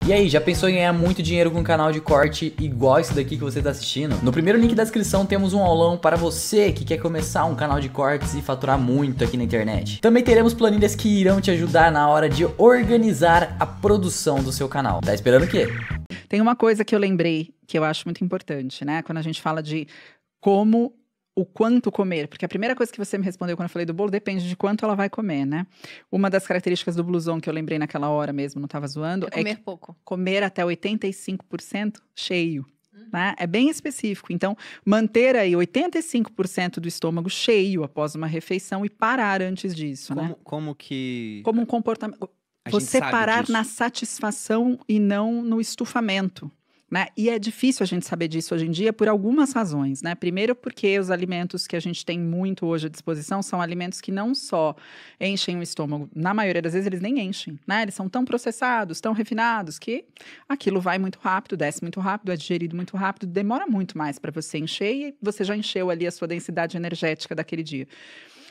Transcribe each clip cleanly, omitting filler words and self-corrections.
E aí, já pensou em ganhar muito dinheiro com um canal de corte igual esse daqui que você está assistindo? No primeiro link da descrição temos um aulão para você que quer começar um canal de cortes e faturar muito aqui na internet. Também teremos planilhas que irão te ajudar na hora de organizar a produção do seu canal. Tá esperando o quê? Tem uma coisa que eu lembrei que eu acho muito importante, né? Quando a gente fala de o quanto comer, porque a primeira coisa que você me respondeu quando eu falei do bolo depende de quanto ela vai comer, né? Uma das características do blusão que eu lembrei naquela hora mesmo, não estava zoando, comer pouco. Comer até 85% cheio, né? É bem específico. Então, manter aí 85% do estômago cheio após uma refeição e parar antes disso, né? Como um comportamento. Você parar na satisfação e não no estufamento. Né? E é difícil a gente saber disso hoje em dia por algumas razões, né? Primeiro porque os alimentos que a gente tem muito hoje à disposição são alimentos que não só enchem o estômago, na maioria das vezes eles nem enchem, né? Eles são tão processados, tão refinados, que aquilo vai muito rápido, desce muito rápido, é digerido muito rápido, demora muito mais para você encher e você já encheu ali a sua densidade energética daquele dia.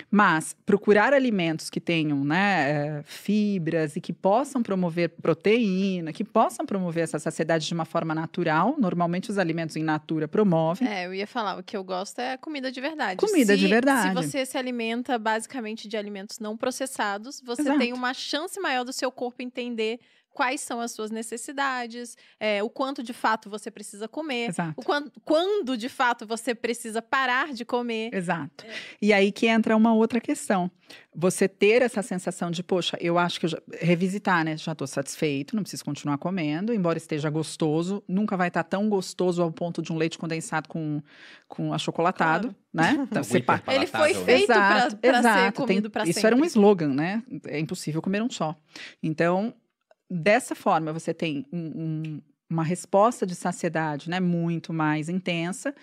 Mas procurar alimentos que tenham, né, fibras e que possam promover proteína, que possam promover essa saciedade de uma forma natural. Normalmente os alimentos in natura promovem. Eu ia falar, o que eu gosto é comida de verdade. Comida de verdade. Se você se alimenta basicamente de alimentos não processados, você Exato. tem uma chance maior do seu corpo entender quais são as suas necessidades, o quanto de fato você precisa comer, Exato. Quando de fato você precisa parar de comer. Exato. E aí que entra uma outra questão. Você ter essa sensação de, poxa, eu acho que revisitar, né? Já estou satisfeito, não preciso continuar comendo, embora esteja gostoso, nunca vai estar tão gostoso ao ponto de um leite condensado com achocolatado, claro. Né? Então, Ele foi feito para ser comido para sempre. Isso era um slogan, né? É impossível comer um só. Então, dessa forma, você tem uma resposta de saciedade, né, muito mais intensa,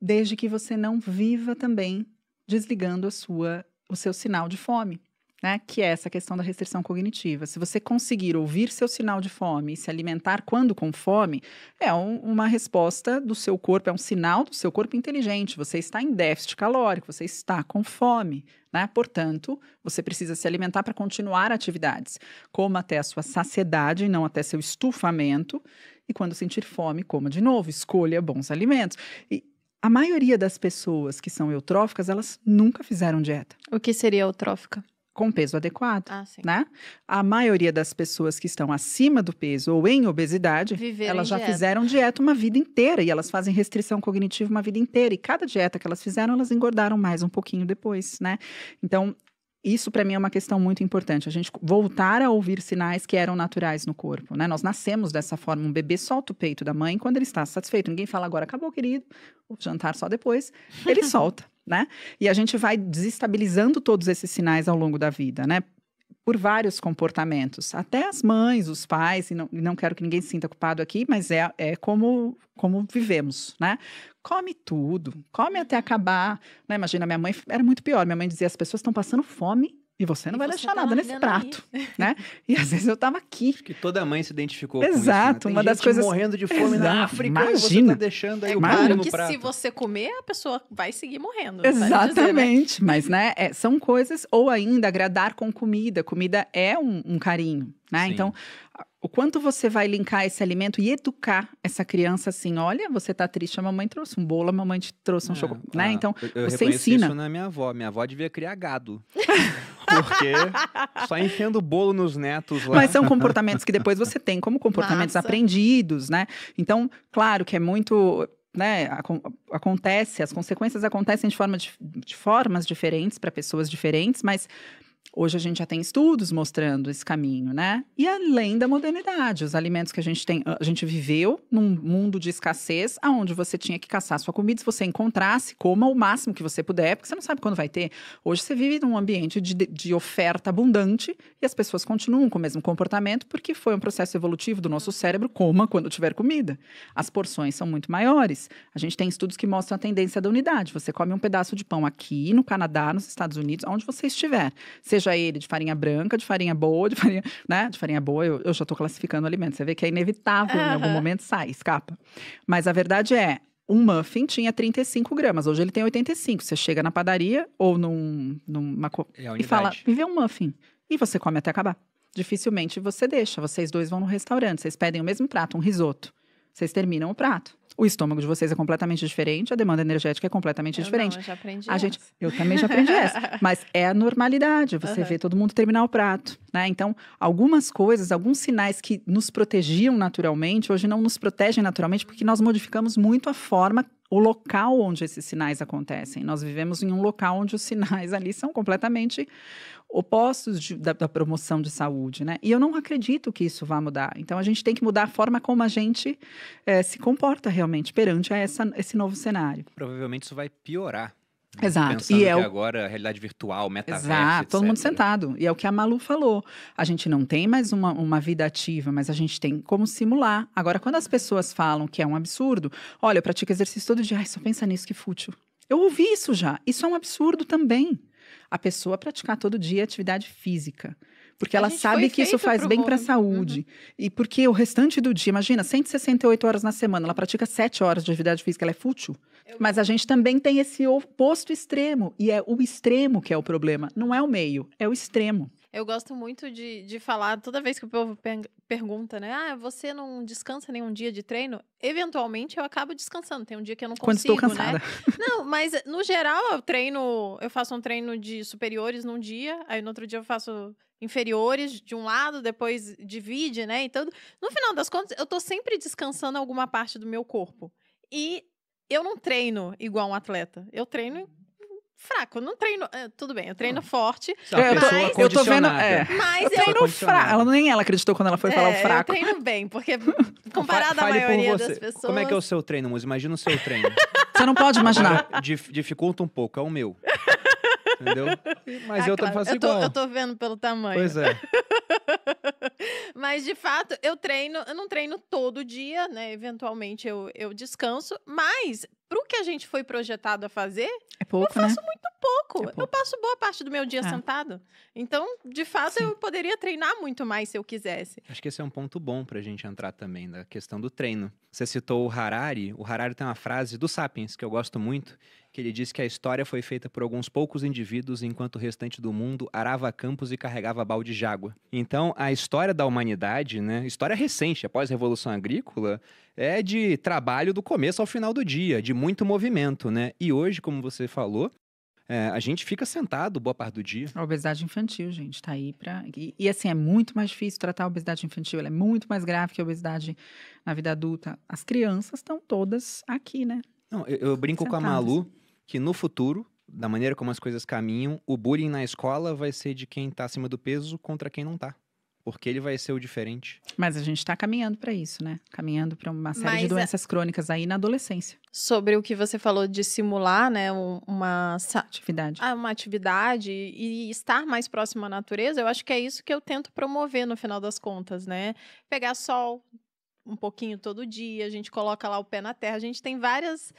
desde que você não viva também desligando o seu sinal de fome, né, que é essa questão da restrição cognitiva. Se você conseguir ouvir seu sinal de fome e se alimentar quando com fome, é uma resposta do seu corpo, é um sinal do seu corpo inteligente. Você está em déficit calórico, você está com fome, né? Portanto, você precisa se alimentar para continuar atividades. Coma até a sua saciedade, não até seu estufamento. E quando sentir fome, coma de novo. Escolha bons alimentos. E a maioria das pessoas que são eutróficas, elas nunca fizeram dieta. O que seria eutrófica? Com peso adequado, sim. Né? A maioria das pessoas que estão acima do peso ou em obesidade, elas já fizeram dieta uma vida inteira e elas fazem restrição cognitiva uma vida inteira. E cada dieta que elas fizeram, elas engordaram mais um pouquinho depois, né? Então, isso para mim é uma questão muito importante, a gente voltar a ouvir sinais que eram naturais no corpo, né? Nós nascemos dessa forma, um bebê solta o peito da mãe quando ele está satisfeito. Ninguém fala agora, acabou, querido, o jantar só depois, ele solta, né? E a gente vai desestabilizando todos esses sinais ao longo da vida, né? Por vários comportamentos, até as mães, os pais, e não quero que ninguém se sinta culpado aqui, mas é como vivemos, né? Come tudo, come até acabar, né? Imagina, minha mãe era muito pior, minha mãe dizia, as pessoas estão passando fome e você não vai deixar nada nesse prato, né? E às vezes eu tava aqui. Acho que toda mãe se identificou com isso, né? Exato, Tem uma das gente coisas morrendo de fome na África, imagina. E você tá deixando aí o bolo no que prato. se você comer, a pessoa vai seguir morrendo. Exatamente, dizer, né? mas né, são coisas, ou ainda agradar com comida. Comida é um carinho, né? Sim. Então, o quanto você vai linkar esse alimento e educar essa criança assim, olha, você tá triste, a mamãe trouxe um bolo, a mamãe te trouxe um chocolate, né? Então, eu você reconheço ensina. Isso na minha avó devia criar gado. Porque só enchendo bolo nos netos lá. Mas são comportamentos que depois você tem como comportamentos aprendidos, né? Então, claro que é muito, né, acontece, as consequências acontecem de formas diferentes para pessoas diferentes, mas hoje a gente já tem estudos mostrando esse caminho, né? E além da modernidade, os alimentos que a gente viveu num mundo de escassez, onde você tinha que caçar sua comida, se você encontrasse, coma o máximo que você puder, porque você não sabe quando vai ter. Hoje você vive num ambiente de oferta abundante e as pessoas continuam com o mesmo comportamento, porque foi um processo evolutivo do nosso cérebro, coma quando tiver comida. As porções são muito maiores. A gente tem estudos que mostram a tendência da unidade. Você come um pedaço de pão aqui, no Canadá, nos Estados Unidos, onde você estiver. Seja ele de farinha branca, de farinha boa, de farinha boa, eu já estou classificando alimentos. Você vê que é inevitável, em algum momento sai, escapa. Mas a verdade é, um muffin tinha 35 gramas, hoje ele tem 85. Você chega na padaria ou e fala, me vê um muffin. E você come até acabar. dificilmente você deixa. Vocês dois vão no restaurante, vocês pedem o mesmo prato, um risoto. Vocês terminam o prato. O estômago de vocês é completamente diferente, a demanda energética é completamente diferente. Eu já aprendi Eu também já aprendi essa. Mas é a normalidade, você vê todo mundo terminar o prato, né? Então, algumas coisas, alguns sinais que nos protegiam naturalmente, hoje não nos protegem naturalmente, porque nós modificamos muito a forma, o local onde esses sinais acontecem. Nós vivemos em um local onde os sinais ali são completamente opostos da promoção de saúde, né? E eu não acredito que isso vá mudar. Então, a gente tem que mudar a forma como a gente se comporta realmente perante esse novo cenário. Provavelmente isso vai piorar. Exato. Pensando que agora a realidade virtual, metaverso, Exato, etc. todo mundo sentado. E é o que a Malu falou. A gente não tem mais uma vida ativa, mas a gente tem como simular. Agora, quando as pessoas falam que é um absurdo, olha, eu pratico exercício todo dia, ai, só pensa nisso, que fútil. Eu ouvi isso já. Isso é um absurdo também. A pessoa praticar todo dia atividade física. Porque ela sabe que isso faz bem para a saúde. E porque o restante do dia, imagina, 168 horas na semana, ela pratica 7 horas de atividade física, ela é fútil. Mas a gente também tem esse oposto extremo. E é o extremo que é o problema. Não é o meio, é o extremo. Eu gosto muito de falar, toda vez que o povo pergunta, né? Ah, você não descansa nenhum dia de treino? Eventualmente, eu acabo descansando. Tem um dia que eu não consigo, quando estou cansada. Né? Não, mas no geral, eu faço um treino de superiores num dia, aí no outro dia eu faço inferiores de um lado, depois divide, né? Então, no final das contas, eu tô sempre descansando alguma parte do meu corpo. E eu não treino igual um atleta. Eu treino fraco, eu não treino. Tudo bem, eu treino forte. Eu tô vendo. Mas eu treino fraco. Nem ela acreditou quando ela foi falar o fraco. Eu treino bem, porque comparado à maioria das pessoas. Como é que é o seu treino, Muzi? Imagina o seu treino. Você não pode imaginar. Dificulta um pouco, é o meu. Entendeu? Mas eu também faço igual. Eu tô vendo pelo tamanho. Pois é. Mas, de fato, eu não treino todo dia, né? Eventualmente eu descanso, mas pro que a gente foi projetado a fazer, pouco, eu faço muito pouco. pouco. Eu passo boa parte do meu dia sentado. Então, de fato, eu poderia treinar muito mais se eu quisesse. Acho que esse é um ponto bom pra gente entrar também, da questão do treino. Você citou o Harari. O Harari tem uma frase do Sapiens, que eu gosto muito, que ele diz que a história foi feita por alguns poucos indivíduos, enquanto o restante do mundo arava campos e carregava balde de água. Então, a história da humanidade, né, história recente, após a Revolução Agrícola, é de trabalho do começo ao final do dia, de muito movimento, né? E hoje, como você falou, a gente fica sentado boa parte do dia. A obesidade infantil, gente, tá aí pra... E assim, é muito mais difícil tratar a obesidade infantil, ela é muito mais grave que a obesidade na vida adulta. As crianças estão todas aqui, né? Não, eu brinco com a Malu que no futuro, da maneira como as coisas caminham, o bullying na escola vai ser de quem tá acima do peso contra quem não tá. Porque ele vai ser o diferente. Mas a gente está caminhando para isso, né? Caminhando para uma série de doenças crônicas aí na adolescência. Sobre o que você falou de simular, né, uma atividade. Uma atividade e estar mais próximo à natureza, eu acho que é isso que eu tento promover no final das contas, né? Pegar sol um pouquinho todo dia, a gente coloca lá o pé na terra, a gente tem vários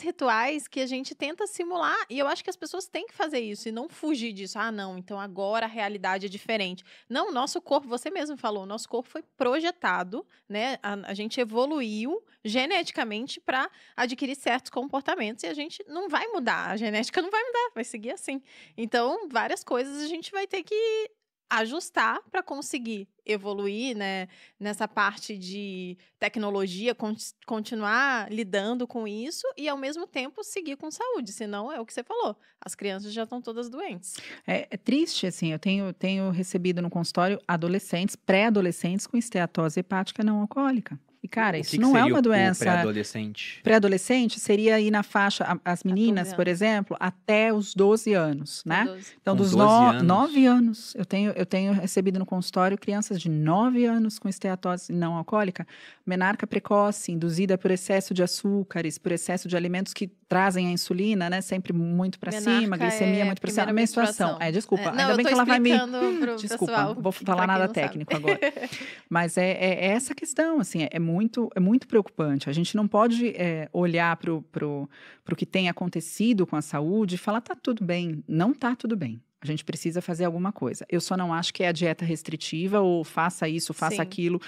rituais que a gente tenta simular, e eu acho que as pessoas têm que fazer isso e não fugir disso. Ah, não, então agora a realidade é diferente. Não, o nosso corpo, você mesmo falou, o nosso corpo foi projetado, né? A gente evoluiu geneticamente para adquirir certos comportamentos e a gente não vai mudar, a genética não vai mudar, vai seguir assim. Então, várias coisas a gente vai ter que ajustar para conseguir evoluir, né, nessa parte de tecnologia, continuar lidando com isso e, ao mesmo tempo, seguir com saúde. Senão, é o que você falou, as crianças já estão todas doentes. É triste, assim, eu tenho recebido no consultório adolescentes, pré-adolescentes com esteatose hepática não alcoólica. E, cara, isso não é uma doença... pré-adolescente? Pré-adolescente seria aí na faixa, as meninas, por exemplo, até os 12 anos, né? 12. Então, dos 9 anos, eu tenho recebido no consultório crianças de 9 anos com esteatose não alcoólica, menarca precoce, induzida por excesso de açúcares, por excesso de alimentos que trazem a insulina, né? Sempre muito para cima, glicemia muito para cima, menstruação. Desculpa, não, ainda bem que ela vai me... Desculpa, pessoal, vou falar nada técnico agora. Mas é essa questão, assim, é muito preocupante. A gente não pode olhar para o que tem acontecido com a saúde e falar, tá tudo bem. Não tá tudo bem. A gente precisa fazer alguma coisa. Eu só não acho que é a dieta restritiva ou faça isso, faça Sim. aquilo,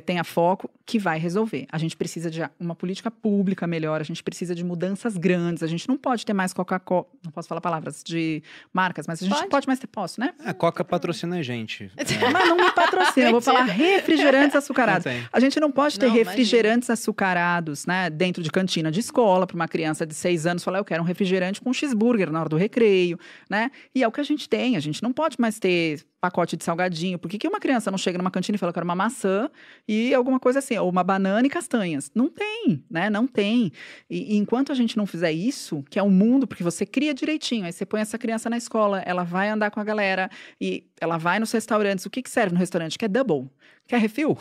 tenha foco, que vai resolver. A gente precisa de uma política pública melhor, a gente precisa de mudanças grandes, a gente não pode ter mais Coca-Cola, não posso falar palavras de marcas, mas a gente não pode mais ter, posso, né? A Coca patrocina a gente. Mas não me patrocina, eu vou falar refrigerantes açucarados. Não tem. A gente não pode ter Não, refrigerantes açucarados, né, dentro de cantina de escola, para uma criança de 6 anos falar, eu quero um refrigerante com cheeseburger na hora do recreio, né? E é o que a gente tem, a gente não pode mais ter pacote de salgadinho. Por que uma criança não chega numa cantina e fala, eu quero uma maçã e alguma coisa assim, ou uma banana e castanhas? Não tem, né? Não tem. E enquanto a gente não fizer isso, que é um mundo, porque você cria direitinho, aí você põe essa criança na escola, ela vai andar com a galera e ela vai nos restaurantes. O que serve no restaurante? Quer double? Quer refil?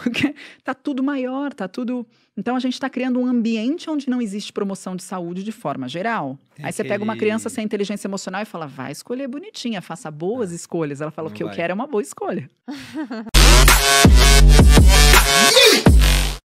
Tá tudo maior, tá tudo... Então, a gente está criando um ambiente onde não existe promoção de saúde de forma geral. Tem Aí você pega uma aquele- criança sem inteligência emocional e fala, vai escolher bonitinha, faça boas escolhas. Ela fala, o Não que eu vai. quero é uma boa escolha.